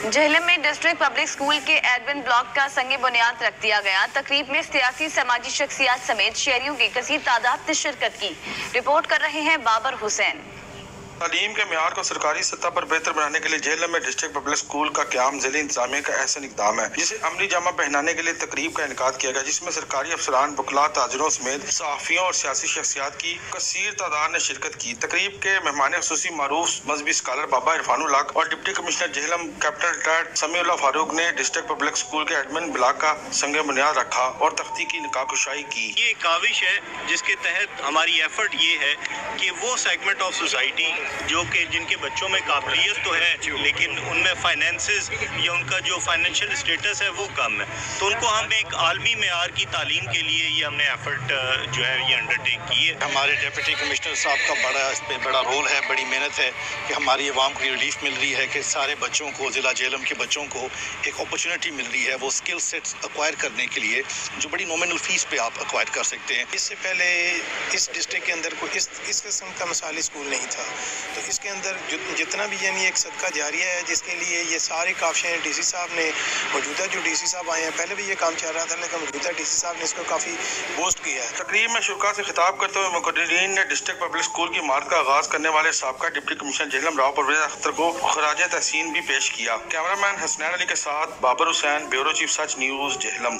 जहलम में district public school के admin block का संग बुनियाद रख दिया गया। तकरीब में सियासी समाजी शख्सियात समेत शहरियों की कसीर तादाद ने शिरकत की। रिपोर्ट कर रहे हैं बाबर हुसैन। तालीम के म्यार को सरकारी सतह पर बेहतर बनाने के लिए जहलम में डिस्ट्रिक्ट पब्लिक स्कूल का क़याम ज़िले इंतजामिया का अहसन इक़दाम है, जिसे अमली जामा पहनाने के लिए तकरीब का इनेकाद किया गया, जिसमें सरकारी अफसरान, वकला, ताजिरों समेत सहाफ़ियों और सियासी शख्सियात की कसीर तादाद ने शिरकत की। तकरीब के मेहमान ख़ुसूसी मारूफ मजहबी स्कॉलर बाबा इरफानुल हक और deputy commissioner Jhelum capital retired Samiullah Farooq ने डिस्ट्रिक्ट पब्लिक स्कूल के एडमिन ब्लॉक का संग बुनियाद रखा और तख्ती की निकाहकुशाई की। ये काविश है जिसके तहत हमारी एफर्ट ये है कि वो सेगमेंट ऑफ सोसाइटी जो कि जिनके बच्चों में काबिलियत तो है लेकिन उनमें फाइनेंसेस या उनका जो फाइनेंशियल स्टेटस है वो कम है, तो उनको हम एक आलमी मेयार की तालीम के लिए ये हमने एफर्ट जो है ये अंडरटेक की है। हमारे डिप्टी कमिश्नर साहब का इस पर बड़ा रोल है, बड़ी मेहनत है कि हमारी आवाम को रिलीफ मिल रही है कि सारे बच्चों को, ज़िला जहलम के बच्चों को एक अपॉर्चुनिटी मिल रही है वो स्किल सेट्स एक्वायर करने के लिए जो बड़ी नॉमिनल फीस पे आप एक्वायर कर सकते हैं। इससे पहले इस डिस्ट्रिक्ट के अंदर कोई इस किस्म का मिसाली स्कूल नहीं था, तो इसके अंदर जितना भी यानी एक सदका जारिया है जिसके लिए ये सारे काफ़ी हैं। डीसी साहब ने, मौजूदा जो डीसी साहब आए हैं, पहले भी ये काम चल रहा था लेकिन मौजूदा डीसी साहब ने इसको काफ़ी बूस्ट किया है। तकरीब में शुरा से खिताब करते हुए मुकर्रीरीन ने डिस्ट्रिक्ट पब्लिक स्कूल की इमारत का आगाज करने वाले साबका डिप्टी कमिश्नर जहलम राव परवेज अख्तर को खराज तहसीन भी पेश किया। कैमरामैन हसनैन अली के साथ बाबर हुसैन, ब्यूरो चीफ सच न्यूज़, जहलम।